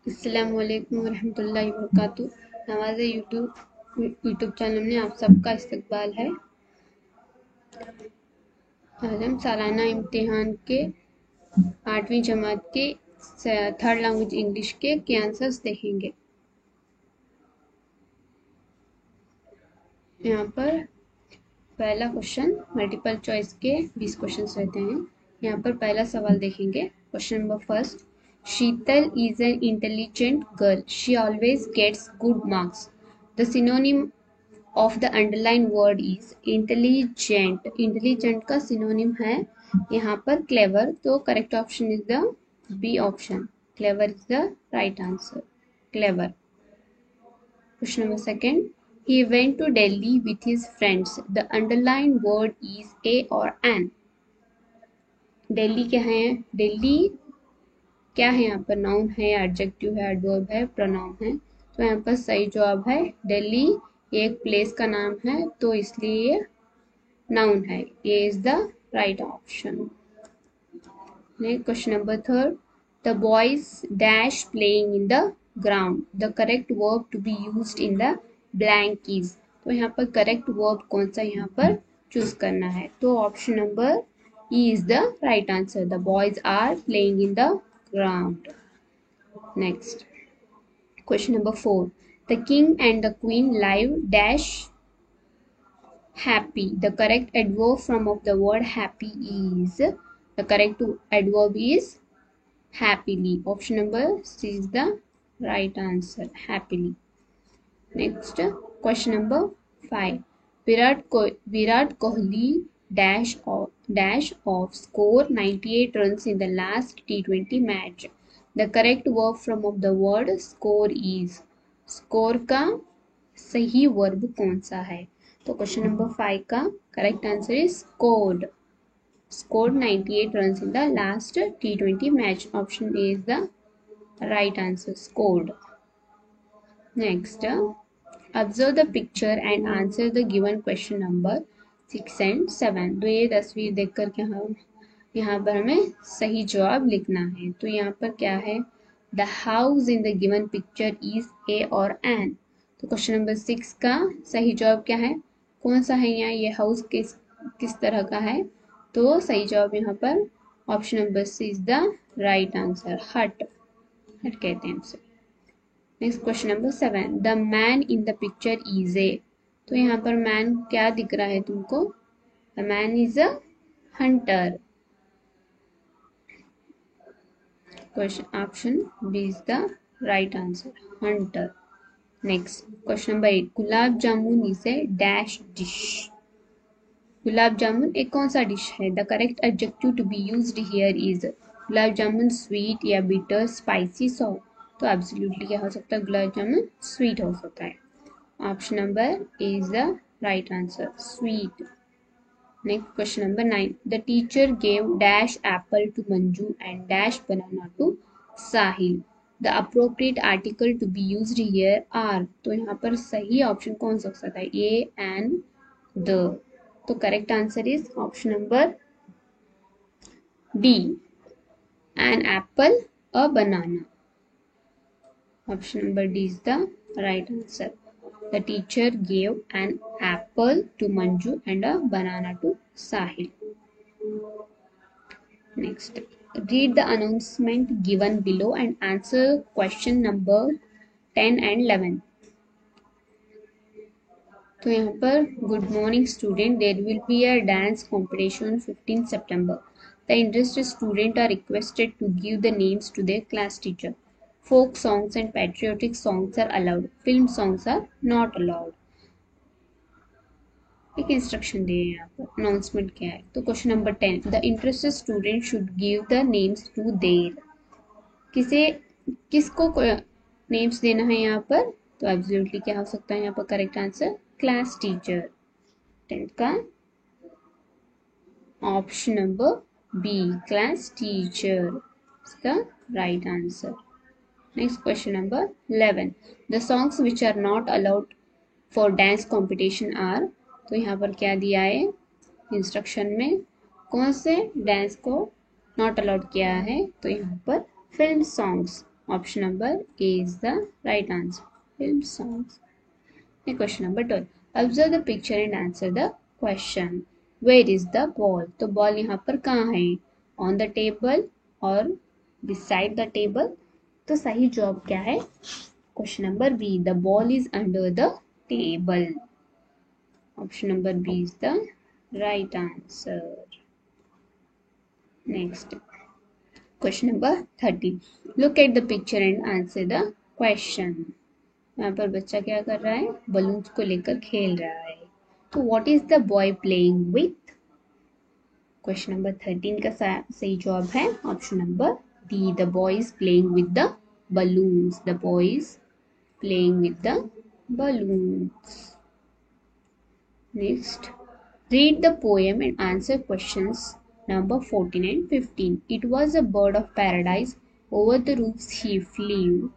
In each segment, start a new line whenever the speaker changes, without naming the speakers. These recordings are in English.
अस्सलामु अलैकुम वरहमतुल्लाहि वबरकातुहू। हमारे यूट्यूब चैनल में आप सबका इस्तकबाल है। आज हम सालाना इम्तिहान के 8वीं जमात के थर्ड लैंग्वेज इंग्लिश के आंसर्स देखेंगे। यहाँ पर पहला क्वेश्चन मल्टीपल चॉइस के 20 क्वेश्चंस रहते हैं। यहाँ पर पहला सवाल देखेंगे। Question number first, Sheetal is an intelligent girl. She always gets good marks. The synonym of the underlined word is intelligent. Intelligent का synonym है यहाँ पर clever, तो correct option is the B option. Clever is the right answer. Clever. Question number second, he went to Delhi with his friends. The underlined word is A or an. Delhi क्या है? दिल्ली क्या है यहाँ पर? नाउन है, adjective है, adverb है, pronoun है। तो यहाँ पर सही जवाब है दिल्ली एक प्लेस का नाम है, तो इसलिए ये नाउन है। ये is the right option. Question number third, the boys dash playing in the ground. The correct verb to be used in the blank is. तो यहाँ पर करेक्ट वर्ब कौन सा यहाँ पर चूज करना है? तो option number E is the right answer. The boys are playing in the ground. Next, question number 4. The king and the queen live dash happy. The correct adverb form of the word happy is, the correct adverb is happily. Option number C is the right answer, happily. Next, question number 5. Virat Kohli dash of score 98 runs in the last T20 match. The correct verb form of the word score is. Score का सही verb कौन सा है? तो question number 5 का correct answer is scored. Scored 98 runs in the last T20 match. Option A is the right answer, scored. Next, observe the picture and answer the given question number 6 and 7. तो ये तस्वीर देखकर क्या हम यहाँ पर हमें सही जवाब लिखना है। तो यहाँ पर क्या है? The house in the given picture is A or an. तो क्वेश्चन नंबर 6 का सही जवाब क्या है? कौन सा है यहाँ? ये हाउस किस तरह का है? तो सही जवाब यहाँ पर option number C is the right answer, hut कहते हैं उसे। Next question number 7, the man in the picture is a. तो यहाँ पर मैन क्या दिख रहा है तुमको? The man is a hunter. Question option B is the right answer, hunter. Next question number 8, gulab jamun is a dash dish. Gulab jamun एक कौन सा डिश है? The correct adjective to be used here is, gulab jamun sweet या बिटर, स्पाइसी, सॉल्ट. तो absolutely क्या हो सकता है? गुलाब जामुन स्वीट हो सकता है. Option number A is the right answer, sweet. Next question number 9, the teacher gave dash apple to Manju and dash banana to Sahil. The appropriate article to be used here are. तो यहाँ पर सही ऑप्शन कौन सा हो सकता है? A and the. तो correct answer is option number D, an apple a banana. Option number D is the right answer. The teacher gave an apple to Manju and a banana to Sahil. Next, read the announcement given below and answer question number 10 and 11. तो यहाँ पर good morning student, there will be a dance competition 15 September. The interested students are requested to give the names to their class teacher. Folk songs and patriotic songs are allowed. Film songs are not allowed. एक instruction दिए यहाँ पर, announcement क्या है? तो question number 10, the interested student should give the names to there. किसको names देना है यहाँ पर? तो एब्सोल्युटली क्या हो सकता है यहाँ पर? Correct answer class teacher. 10th का option number B, class teacher, इसका right answer. Next question number 11, the songs which are not allowed for dance competition are. तो यहाँ पर क्या दिया है इंस्ट्रक्शन में? कौन से डांस को नॉट अलाउड किया है? तो यहाँ पर film songs. Option number A is the right answer. Film songs. Next question number 12. Observe the picture and answer the question. Where is the ball? तो ball यहाँ पर कहाँ है? On the table or beside the table? तो सही जवाब क्या है? Question number B. The ball is under the table. Option number B is the right answer. Next. Question number 13. Look at the picture and answer the question. यहाँ पर बच्चा क्या कर रहा है? बलून्स को लेकर खेल रहा है. तो what is the boy playing with? Question number 13 का सही जवाब है option number D. The boy is playing with the balloons. The boy is playing with the balloons. Next, read the poem and answer questions number 14 and 15. It was a bird of paradise. Over the roofs he flew.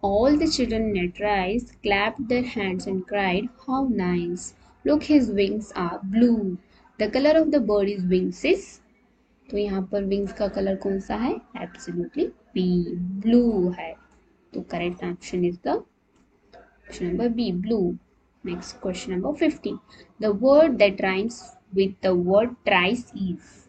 All the children at rise clapped their hands and cried, "How nice! Look, his wings are blue." The color of the bird is wings is. तो यहाँ पर wings का colour कौन सा है? Absolutely B, blue है. तो correct option is the option number B, blue. Next, question number 15. The word that rhymes with the word thrice is.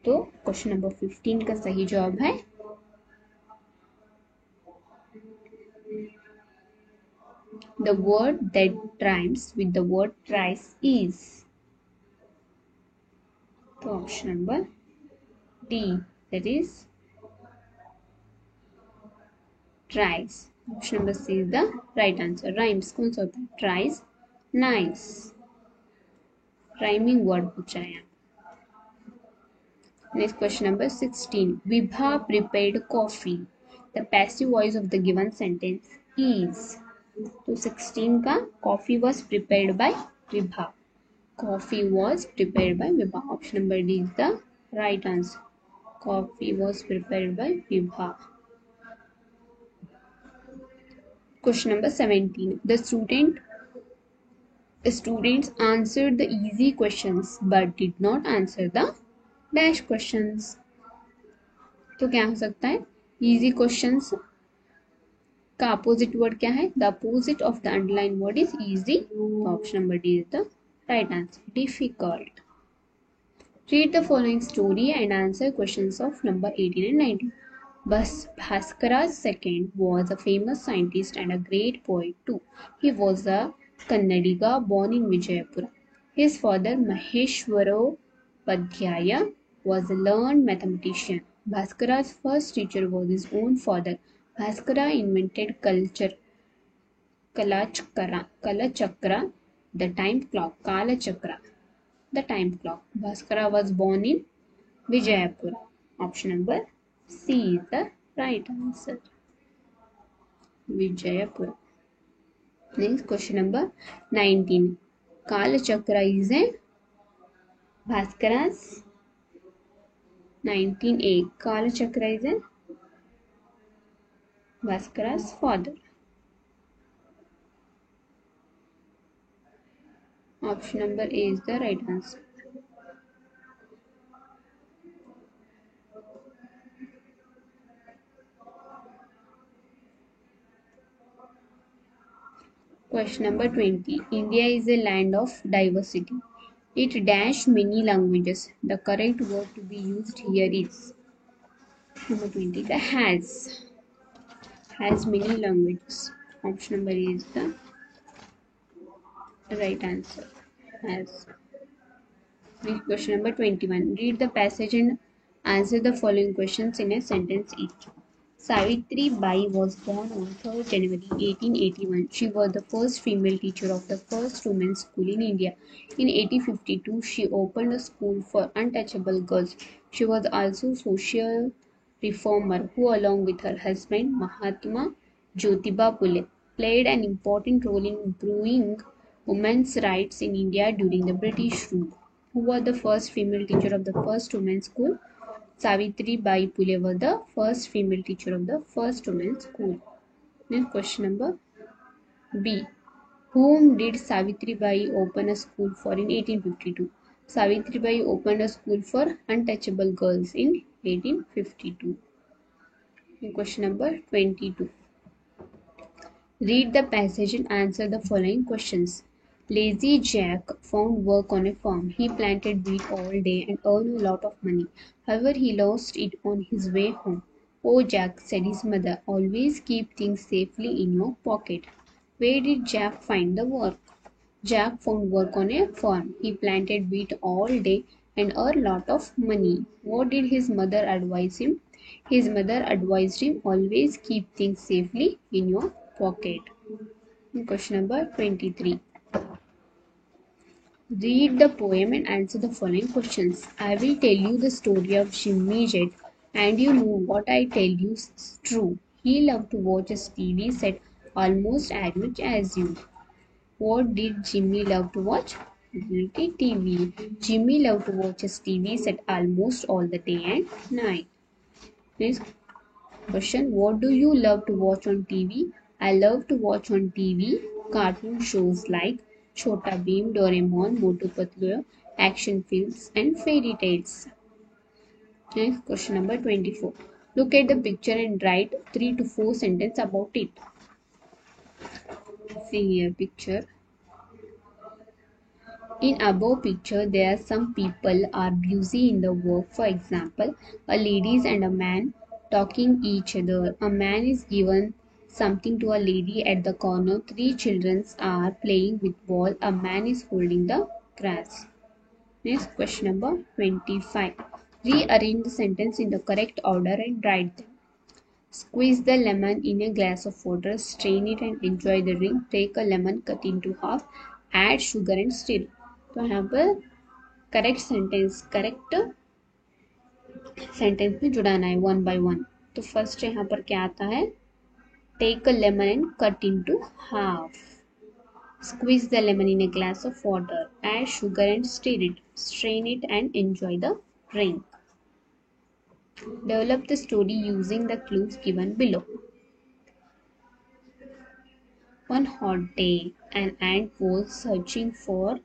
तो क्वेश्चन नंबर 15 का सही जवाब है the word that rhymes with the word thrice is. तो option number D, that is thrice. Option number C is the right answer. Rhymes कौन सा होता है? Thrice, nice. Rhyming word पूछा है. Next, question number 16. Vibha prepared coffee. The passive voice of the given sentence is. तो 16 का coffee was prepared by Vibha. Coffee was prepared by Vibha. Option number D is the right answer. Coffee was prepared by Vibha. Question number 17. Students answered the easy questions but did not answer the dash questions. तो क्या हो सकता है? Easy questions का opposite word क्या है? The opposite of the underlined word is easy. तो option number D is the right answer. Difficult. Read the following story and answer questions of number 18 and 19. Bhaskara's second was a famous scientist and a great poet too. He was a Kannadiga born in Vijayapura. His father Maheshwaropadhyaya was a learned mathematician. Bhaskara's first teacher was his own father. Bhaskara invented Kalachakra, the time clock. Kalachakra, the time clock. Bhaskara was born in Vijayapura. Option number C is the right answer. Vijayapura. Next, question number 19. Kalachakra is a Bhaskara's 19A. Kalachakra is a Bhaskara's father. Option number A is the right answer. Question number 20. India is a land of diversity. It dash many languages. The correct word to be used here is number 20. The has many languages. Option number A is the right answer. Has. Next, question number 21. Read the passage and answer the following questions in a sentence each. Savitri Bai was born on 3rd January 1881. She was the first female teacher of the first women's school in India. In 1852, she opened a school for untouchable girls. She was also a social reformer who, along with her husband Mahatma Jyotiba Phule, played an important role in improving women's rights in India during the British rule. Who was the first female teacher of the first women's school? Savitri Bai Phule was the first female teacher of the first women's school. Next, question number B. Whom did Savitri Bai open a school for in 1852? Savitri Bai opened a school for untouchable girls in 1852. Question number 22. Read the passage and answer the following questions. Lazy Jack found work on a farm. He planted wheat all day and earned a lot of money. However, he lost it on his way home. Oh, Jack, said his mother, always keep things safely in your pocket. Where did Jack find the work? Jack found work on a farm. He planted wheat all day and earned a lot of money. What did his mother advise him? His mother advised him always keep things safely in your pocket. Question number 23. Read the poem and answer the following questions. I will tell you the story of Jimmy Jet, and you know what I tell you is true. He loved to watch a TV set almost as much as you. What did Jimmy love to watch? Reality TV. Jimmy loved to watch his TV set almost all the day and night. Next question. What do you love to watch on TV? I love to watch on TV cartoon shows like Chota Bheem, Doraemon, Motu Patlu, action films and fairy tales. Next question number 24. Look at the picture and write 3 to 4 sentences about it. See here picture. In above picture, there are some people are busy in the work. For example, a ladies and a man talking each other. A man is given something to a lady at the corner. 3 children are playing with ball. A man is holding the grass. Next question number 25. Rearrange the sentence in the correct order and write them. Squeeze the lemon in a glass of water, strain it and enjoy the drink. Take a lemon, cut into half, add sugar and stir. तो यहाँ पर correct sentence में जुड़ाना है one by one. तो first यहाँ पर क्या आता है? Take a lemon and cut into half. Squeeze the lemon in a glass of water. Add sugar and stir it. Strain it and enjoy the drink. Develop the story using the clues given below. One hot day, an ant was searching for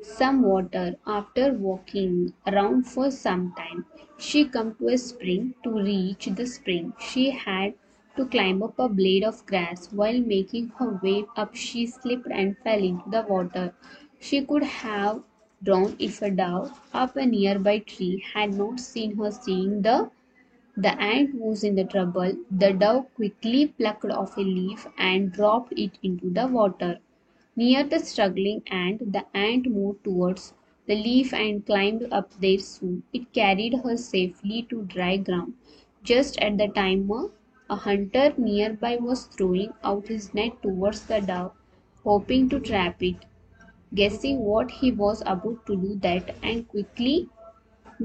some water. After walking around for some time, she came to a spring. To reach the spring, she had to climb up a blade of grass. While making her way up, she slipped and fell into the water. She could have drowned if a dove up a nearby tree had not seen her. Seeing the ant was in the trouble, the dove quickly plucked off a leaf and dropped it into the water. Near the struggling ant, the ant moved towards the leaf and climbed up there soon. It carried her safely to dry ground. Just at the time a hunter nearby was throwing out his net towards the dove, hoping to trap it. Guessing what he was about to do, that ant quickly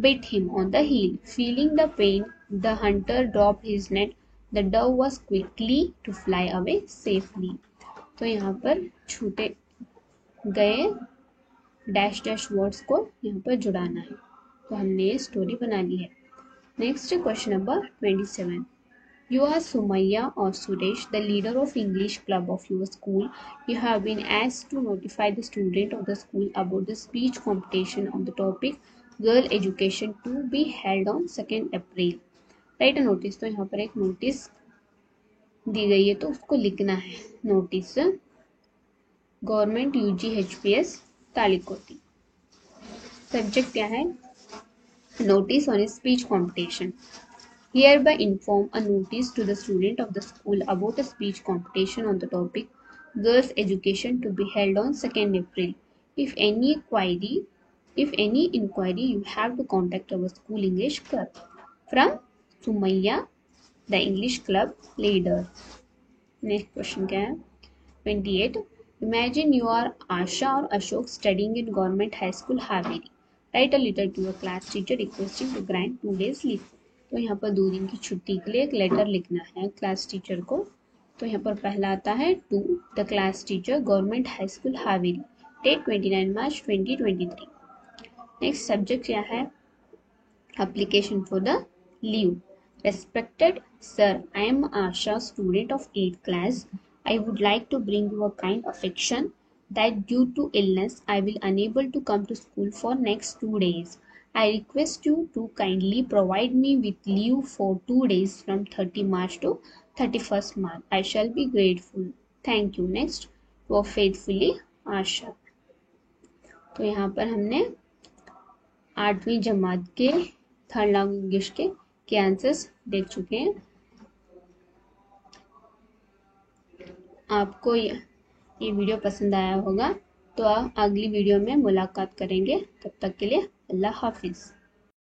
bit him on the heel. Feeling the pain, the hunter dropped his net. The dove was quickly to fly away safely. तो यहाँ पर छूटे गए dash dash words को यहाँ पर जुड़ाना है. तो हमने ये स्टोरी बना ली है. Next question number 27. You are Sumaya or Suresh, the leader of English club of your school. You have been asked to notify the student of the school about the speech competition on the topic girl education to be held on 2nd April. Write a notice. तो यहाँ पर एक notice दी गई है तो उसको लिखना है. Notice government UGHPS तालिकोटी. सब्जेक्ट क्या है? Notice on speech competition. Hereby inform a notice to the student of the school about a speech competition on the topic girls education to be held on 2nd April. If any inquiry, you have to contact our school English club. From Sumaya, the English club leader. Next question क्या है? 28. Imagine you are Asha or Ashok studying in Government High School Haveri. Write a letter to your class teacher requesting to grant 2 days leave. तो यहाँ पर 2 दिन की छुट्टी के लिए एक लेटर लिखना है क्लास टीचर को. तो यहाँ पर पहला आता है to the class teacher government high school Haveri, date 29 March 2023. Next subject क्या है? Application for the leave. Respected sir, I am Asha, student of 8th class. I would like to bring you a kind affection that due to illness I will unable to come to school for next 2 days. I request you to kindly provide me with leave for 2 days from 30 March to 31st March. I shall be grateful. Thank you. Next, your faithfully आशा। तो यहाँ पर हमने 8वीं जमात के third language के answers देख चुके हैं। आपको ये वीडियो पसंद आया होगा, तो अगली वीडियो में मुलाकात करेंगे। तब तक के लिए अल्लाह हाफिज़।